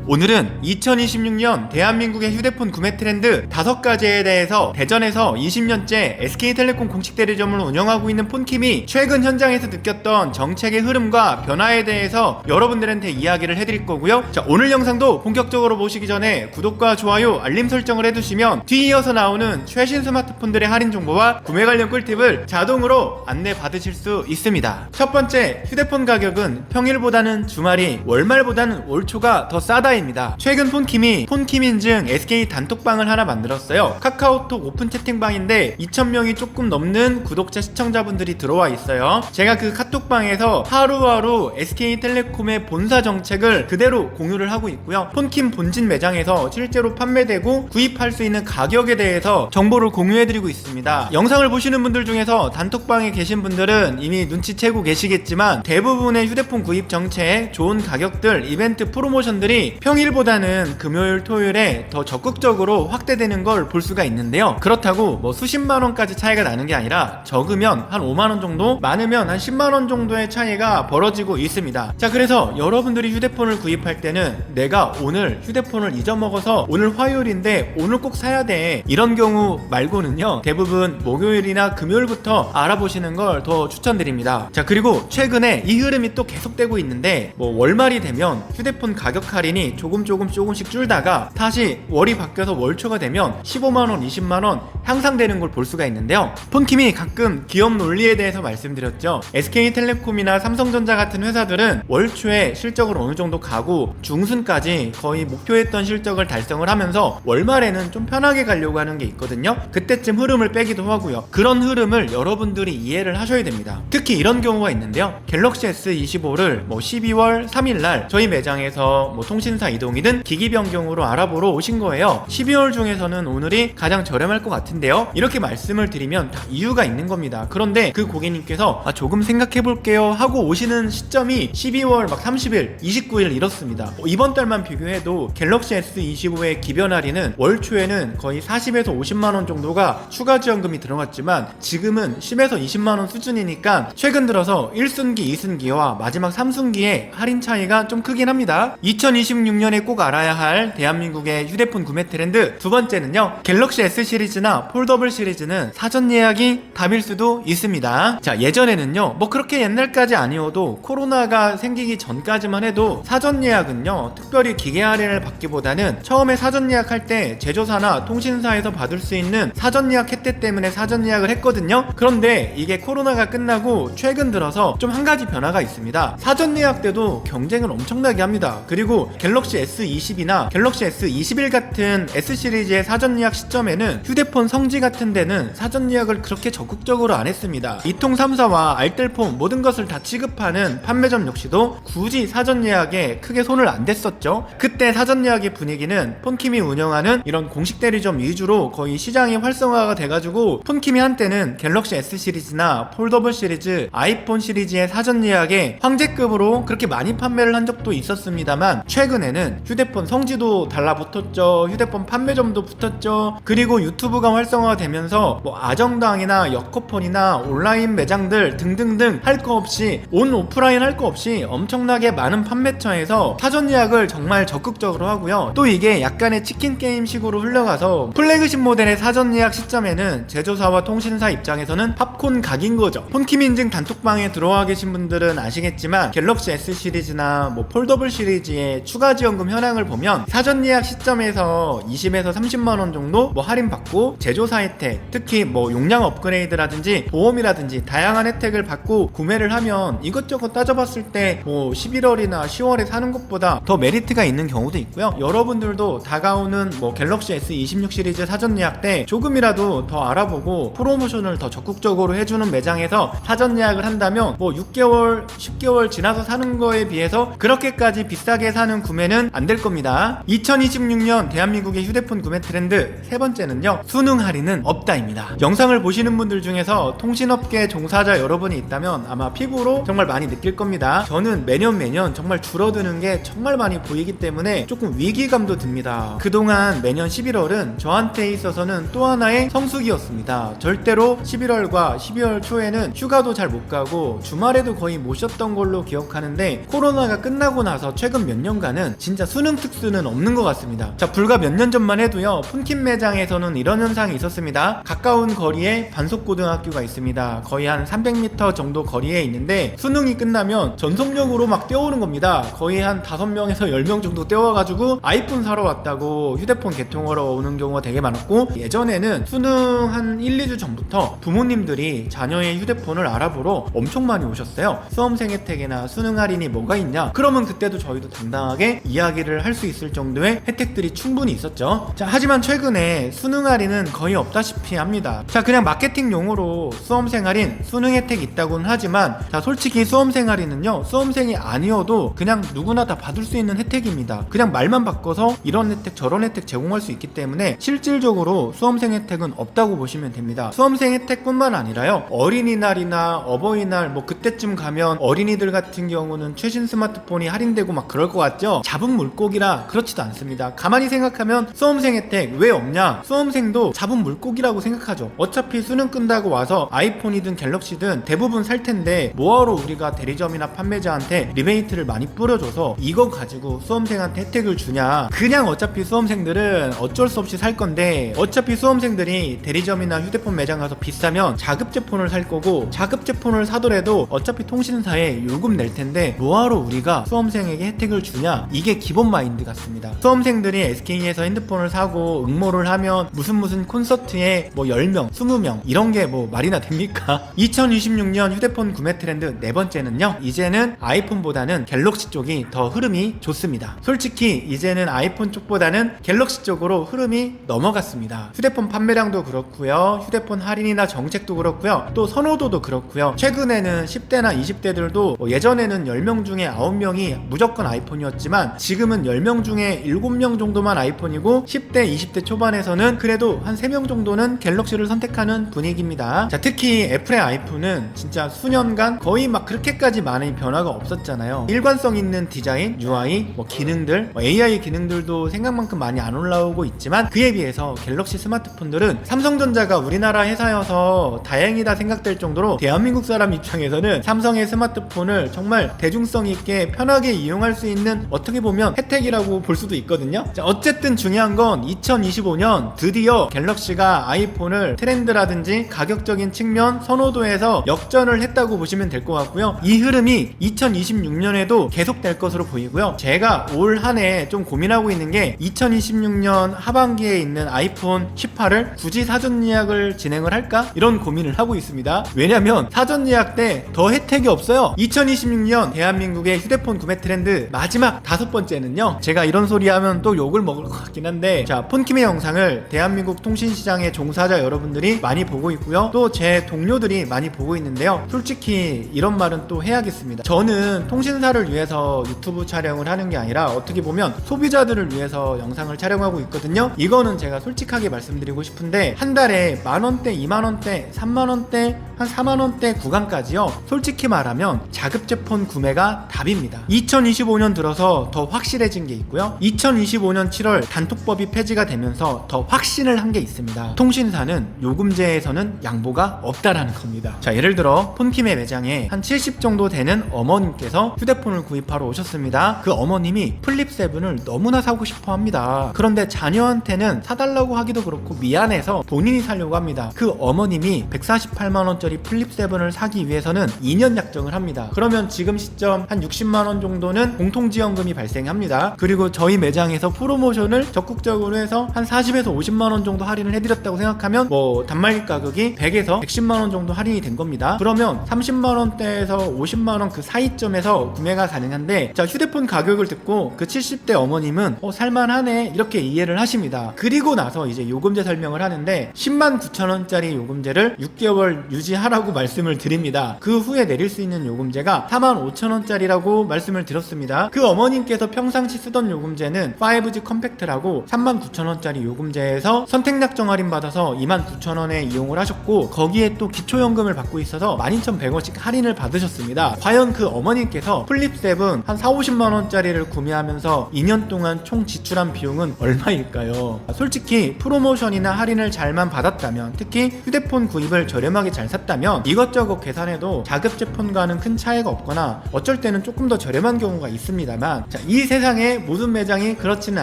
오늘은 2026년 대한민국의 휴대폰 구매 트렌드 5가지에 대해서 대전에서 20년째 SK텔레콤 공식 대리점을 운영하고 있는 폰킴이 최근 현장에서 느꼈던 정책의 흐름과 변화에 대해서 여러분들한테 이야기를 해드릴 거고요. 자, 오늘 영상도 본격적으로 보시기 전에 구독과 좋아요, 알림 설정을 해두시면 뒤이어서 나오는 최신 스마트폰들의 할인 정보와 구매 관련 꿀팁을 자동으로 안내 받으실 수 있습니다. 첫 번째, 휴대폰 가격은 평일보다는 주말이 월말보다는 월초가 더 싸다입니다. 최근 폰킴이 폰킴 인증 SK 단톡방을 하나 만들었어요. 카카오톡 오픈 채팅방인데 2,000명이 조금 넘는 구독자 시청자분들이 들어와 있어요. 제가 그 카톡방에서 하루하루 SK텔레콤의 본사 정책을 그대로 공유를 하고 있고요. 폰킴 본진 매장에서 실제로 판매되고 구입할 수 있는 가격에 대해서 정보를 공유해드리고 있습니다. 영상을 보시는 분들 중에서 단톡방에 계신 분들은 이미 눈치채고 계시겠지만 대부분의 휴대폰 구입 정책, 좋은 가격들, 이벤트 프로모션들이 평일보다는 금요일, 토요일에 더 적극적으로 확대되는 걸 볼 수가 있는데요. 그렇다고 뭐 수십만원까지 차이가 나는 게 아니라 적으면 한 5만원 정도, 많으면 한 10만원 정도의 차이가 벌어지고 있습니다. 자, 그래서 여러분들이 휴대폰을 구입할 때는 내가 오늘 휴대폰을 잊어먹어서 오늘 화요일인데 오늘 꼭 사야 돼, 이런 경우 말고는요, 대부분 목요일이나 금요일부터 알아보시는 걸 더 추천드립니다. 자, 그리고 최근에 이 흐름이 또 계속되고 있는데, 뭐 월말이 되면 휴대폰 가격 할인이 조금씩 줄다가 다시 월이 바뀌어서 월초가 되면 15만원, 20만원 향상되는 걸 볼 수가 있는데요. 폰킴이 가끔 기업 논리에 대해서 말씀드렸죠. SK텔레콤이나 삼성전자 같은 회사들은 월초에 실적을 어느 정도 가고 중순까지 거의 목표했던 실적을 달성을 하면서 월말에는 좀 편하게 가려고 하는 게 있거든요. 그때쯤 흐름을 빼기도 하고요. 그런 흐름을 여러분들이 이해를 하셔야 됩니다. 특히 이런 경우가 있는데요. 갤럭시 S25를 뭐 12월 3일날 저희 매장에서 뭐 통신사 이동이든 기기 변경으로 알아보러 오신 거예요. 12월 중에서는 오늘이 가장 저렴할 것 같은데요. 이렇게 말씀을 드리면 다 이유가 있는 겁니다. 그런데 그 고객님께서 조금 생각해 볼게요 하고 오시는 시점이 12월 막 30일, 29일 이렇습니다. 이번 달만 비교해도 갤럭시 S25의 기변 할인은 월초에는 거의 40에서 50만원 정도가 추가 지원금이 들어갔지만 지금은 10에서 20만원 수준이니까 최근 들어서 1순기, 2순기와 마지막 3순기의 할인 차이가 좀 크긴 합니다. 2026년에 꼭 알아야 할 대한민국의 휴대폰 구매 트렌드 두 번째는요, 갤럭시 S 시리즈나 폴더블 시리즈는 사전 예약이 답일 수도 있습니다. 자, 예전에는요, 뭐 그렇게 옛날까지 아니어도 코로나가 생기기 전까지만 해도 사전 예약은요, 특별히 기계 할인을 받기보다는 처음에 사전 예약할 때 제조사나 통신사에서 받을 수 있는 사전 예약 혜택 때문에 사전 예약을 했거든요. 그런데 이게 코로나가 끝나고 최근 들어서 좀 한 가지 변화가 있습니다. 사전 예약 때도 경쟁을 엄청나게 합니다. 그리고 갤럭시 S20이나 갤럭시 S21 같은 S 시리즈의 사전 예약 시점에는 휴대폰 성지 같은 데는 사전 예약을 그렇게 적극적으로 안 했습니다. 이통 3사와 알뜰폰 모든 것을 다 취급하는 판매점 역시도 굳이 사전 예약에 크게 손을 안 댔었죠. 그때 사전 예약의 분위기는 폰킴이 운영하는 이런 공식 대리점 위주로 거의 시장이 활성화가 돼가지고 폰킴이 한때는 갤럭시 S 시리즈나 폴더블 시리즈, 아이폰 시리즈의 사전 예약에 황제급으로 그렇게 많이 판매를 한 적도 있었습니다만 최근에는 휴대폰 성지도 달라붙었죠. 휴대폰 판매점도 붙었죠. 그리고 유튜브가 활성화되면서 뭐 아정당이나 여코폰이나 온라인 매장들 등등등 할 거 없이, 온 오프라인 할 거 없이 엄청나게 많은 판매처에서 사전 예약을 정말 적극적으로 하고요. 또 이게 약간의 치킨 게임 식으로 흘러가서 플래그십 모델의 사전 예약 시점에는 제조사와 통신사 입장에서는 팝콘 각인 거죠. 폰킴 인증 단톡방에 들어와 계신 분들은 아시겠지만 갤럭시 S 시리즈나 뭐 폴더블 시리즈의 추가 지원금 현황을 보면 사전 예약 시점에서 20에서 30만원 정도 뭐 할인받고 제조사 혜택, 특히 뭐 용량 업그레이드라든지 보험이라든지 다양한 혜택을 받고 구매를 하면 이것저것 따져봤을 때 뭐 11월이나 10월에 사는 것보다 더 메리트가 있는 경우도 있고요. 여러분들도 다가오는 뭐 갤럭시 S26 시리즈 사전 예약 때 조금이라도 더 알아보고 프로모션을 더 적극적으로 해주는 매장에서 사전 예약을 한다면 뭐 6개월, 10개월 지나서 사는 거에 비해서 그렇게까지 비싸게 사는 구매는 안 될 겁니다. 2026년 대한민국의 휴대폰 구매 트렌드 세 번째는요, 수능 할인은 없다입니다. 영상을 보시는 분들 중에서 통신업계 종사자 여러분이 있다면 아마 피부로 정말 많이 느낄 겁니다. 저는 매년 정말 줄어드는 게 정말 많이 보이기 때문에 조금 위기감도 듭니다. 그동안 매년 11월은 저한테 있어서는 또 하나의 성수기였습니다. 절대로 11월과 12월 초에는 휴가도 잘 못 가고 주말에도 거의 못 쉬었던 걸로 기억하는데, 코로나가 끝나고 나서 최근 몇 년간은 같은 진짜 수능 특수는 없는 것 같습니다. 자, 불과 몇 년 전만 해도요, 폰킨 매장에서는 이런 현상이 있었습니다. 가까운 거리에 반석고등학교가 있습니다. 거의 한 300m 정도 거리에 있는데 수능이 끝나면 전속력으로 막 뛰어오는 겁니다. 거의 한 5명에서 10명 정도 뛰어와가지고 아이폰 사러 왔다고 휴대폰 개통하러 오는 경우가 되게 많았고, 예전에는 수능 한 1, 2주 전부터 부모님들이 자녀의 휴대폰을 알아보러 엄청 많이 오셨어요. 수험생 혜택이나 수능 할인이 뭐가 있냐, 그러면 그때도 저희도 당당하게 이야기를 할 수 있을 정도의 혜택들이 충분히 있었죠. 자, 하지만 최근에 수능 할인은 거의 없다시피 합니다. 자, 그냥 마케팅 용어로 수험생 할인, 수능 혜택 있다고는 하지만, 자, 솔직히 수험생 할인은요, 수험생이 아니어도 그냥 누구나 다 받을 수 있는 혜택입니다. 그냥 말만 바꿔서 이런 혜택 저런 혜택 제공할 수 있기 때문에 실질적으로 수험생 혜택은 없다고 보시면 됩니다. 수험생 혜택뿐만 아니라요, 어린이날이나 어버이날 뭐 그때쯤 가면 어린이들 같은 경우는 최신 스마트폰이 할인되고 막 그럴 것 같죠? 잡은 물고기라 그렇지도 않습니다. 가만히 생각하면 수험생 혜택 왜 없냐? 수험생도 잡은 물고기라고 생각하죠. 어차피 수능 끝나고 와서 아이폰이든 갤럭시든 대부분 살 텐데 뭐하러 우리가 대리점이나 판매자한테 리베이트를 많이 뿌려줘서 이거 가지고 수험생한테 혜택을 주냐? 그냥 어차피 수험생들은 어쩔 수 없이 살 건데, 어차피 수험생들이 대리점이나 휴대폰 매장 가서 비싸면 자급제폰을 살 거고, 자급제폰을 사더라도 어차피 통신사에 요금 낼 텐데 뭐하러 우리가 수험생에게 혜택을 주냐? 이게 기본 마인드 같습니다. 수험생들이 SK에서 핸드폰을 사고 응모를 하면 무슨 콘서트에 뭐 10명, 20명 이런 게 뭐 말이나 됩니까? 2026년 휴대폰 구매 트렌드 네 번째는요, 이제는 아이폰보다는 갤럭시 쪽이 더 흐름이 좋습니다. 솔직히 이제는 아이폰 쪽보다는 갤럭시 쪽으로 흐름이 넘어갔습니다. 휴대폰 판매량도 그렇고요, 휴대폰 할인이나 정책도 그렇고요, 또 선호도도 그렇고요. 최근에는 10대나 20대들도 예전에는 10명 중에 9명이 무조건 아이폰이었지만 지금은 10명 중에 7명 정도만 아이폰이고, 10대, 20대 초반에서는 그래도 한 3명 정도는 갤럭시를 선택하는 분위기입니다. 자, 특히 애플의 아이폰은 진짜 수년간 거의 막 그렇게까지 많은 변화가 없었잖아요. 일관성 있는 디자인, UI, 뭐 기능들, AI 기능들도 생각만큼 많이 안 올라오고 있지만, 그에 비해서 갤럭시 스마트폰들은 삼성전자가 우리나라 회사여서 다행이다 생각될 정도로 대한민국 사람 입장에서는 삼성의 스마트폰을 정말 대중성 있게 편하게 이용할 수 있는, 어떻게 보면 혜택이라고 볼 수도 있거든요. 자, 어쨌든 중요한 건 2025년 드디어 갤럭시가 아이폰을 트렌드라든지 가격적인 측면, 선호도에서 역전을 했다고 보시면 될 것 같고요. 이 흐름이 2026년에도 계속될 것으로 보이고요. 제가 올 한 해 좀 고민하고 있는 게, 2026년 하반기에 있는 아이폰 18을 굳이 사전 예약을 진행을 할까? 이런 고민을 하고 있습니다. 왜냐면 사전 예약 때 더 혜택이 없어요. 2026년 대한민국의 휴대폰 구매 트렌드 마지막 5번째는요, 제가 이런 소리 하면 또 욕을 먹을 것 같긴 한데, 자, 폰킴의 영상을 대한민국 통신시장의 종사자 여러분들이 많이 보고 있고요, 또 제 동료들이 많이 보고 있는데요, 솔직히 이런 말은 또 해야겠습니다. 저는 통신사를 위해서 유튜브 촬영을 하는 게 아니라 어떻게 보면 소비자들을 위해서 영상을 촬영하고 있거든요. 이거는 제가 솔직하게 말씀드리고 싶은데, 한 달에 만원대, 2만원대, 3만원대, 한 4만원대 구간까지요, 솔직히 말하면 자급제폰 구매가 답입니다. 2025년 들어서 더 확실해진 게 있고요, 2025년 7월 단톡법이 폐지가 되면서 더 확신을 한 게 있습니다. 통신사는 요금제에서는 양보가 없다라는 겁니다. 자, 예를 들어 폰킴의 매장에 한 70 정도 되는 어머님께서 휴대폰을 구입하러 오셨습니다. 그 어머님이 플립7을 너무나 사고 싶어 합니다. 그런데 자녀한테는 사달라고 하기도 그렇고 미안해서 본인이 사려고 합니다. 그 어머님이 148만원짜리 플립7을 사기 위해서는 2년 약정을 합니다. 그러면 지금 시점 한 60만원 정도는 공통지원금이 발생합니다. 그리고 저희 매장에서 프로모션을 적극적으로 해서 한 40에서 50만원 정도 할인을 해드렸다고 생각하면 뭐 단말기 가격이 100에서 110만원 정도 할인이 된 겁니다. 그러면 30만원대에서 50만원 그 사이점에서 구매가 가능한데, 자, 휴대폰 가격을 듣고 그 70대 어머님은 살만하네 이렇게 이해를 하십니다. 그리고 나서 이제 요금제 설명을 하는데, 10만 9천원짜리 요금제를 6개월 유지하라고 말씀을 드립니다. 그 후에 내릴 수 있는 요금제가 4만 5천원짜리라고 말씀을 드렸습니다. 그 어머님께서 평상시 쓰던 요금제는 5G 컴팩트라고 3만 9천원짜리 요금제에서 선택약정 할인받아서 2만 9천원에 이용을 하셨고, 거기에 또 기초연금을 받고 있어서 12,100원씩 할인을 받으셨습니다. 과연 그 어머님께서 플립7 한 4-50만원짜리를 구매하면서 2년 동안 총 지출한 비용은 얼마일까요? 솔직히 프로모션이나 할인을 잘만 받았다면, 특히 휴대폰 구입을 저렴하게 잘 샀다면 이것저것 계산해도 자급제폰과는 큰 차이가 없거나 어쩔 때는 조금 더 저렴한 경우가 있습니다만, 자, 이 세상의 모든 매장이 그렇지는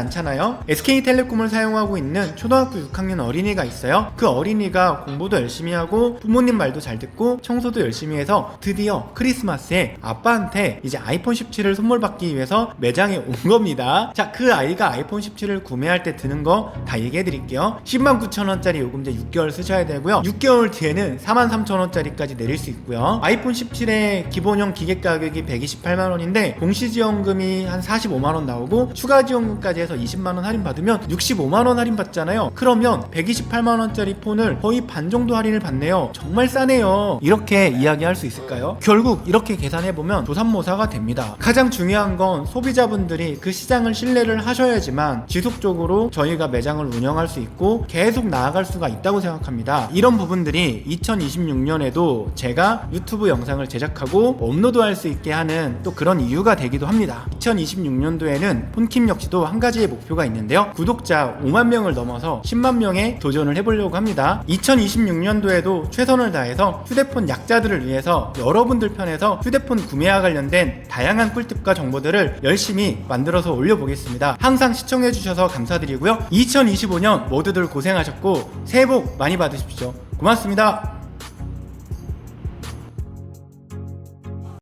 않잖아요. SK텔레콤을 사용하고 있는 초등학교 6학년 어린이가 있어요. 그 어린이가 공부도 열심히 하고 부모님 말도 잘 듣고 청소도 열심히 해서 드디어 크리스마스에 아빠한테 이제 아이폰 17을 선물 받기 위해서 매장에 온 겁니다. 자, 그 아이가 아이폰 17을 구매할 때 드는 거 다 얘기해 드릴게요. 109,000원짜리 요금제 6개월 쓰셔야 되고요. 6개월 뒤에는 43,000원짜리까지 내릴 수 있고요. 아이폰 17의 기본형 기계 가격이 128만원인데 공시지원금이 한 45만원 나오고 추가 지원금까지 해서 20만원 할인 받으면 65만원 할인 받잖아요. 그러면 128만원짜리 폰을 거의 반 정도 할인을 받네요. 정말 싸네요. 이렇게 이야기할 수 있을까요? 결국 이렇게 계산해보면 조삼모사가 됩니다. 가장 중요한 건 소비자분들이 그 시장을 신뢰를 하셔야지만 지속적으로 저희가 매장을 운영할 수 있고 계속 나아갈 수가 있다고 생각합니다. 이런 부분들이 2026년에도 제가 유튜브 영상을 제작하고 업로드할 수 있게 하는 또 그런 이유가 되기도 합니다. 2026년도에는 폰킴 역시도 한 가지의 목표가 있는데요. 구독자 5만 명을 넘어서 10만 명에 도전을 해보려고 합니다. 2026년도에도 최선을 다해서 휴대폰 약자들을 위해서 여러분들 편에서 휴대폰 구매와 관련된 다양한 꿀팁과 정보들을 열심히 만들어서 올려보겠습니다. 항상 시청해주셔서 감사드리고요. 2025년 모두들 고생하셨고 새해 복 많이 받으십시오. 고맙습니다.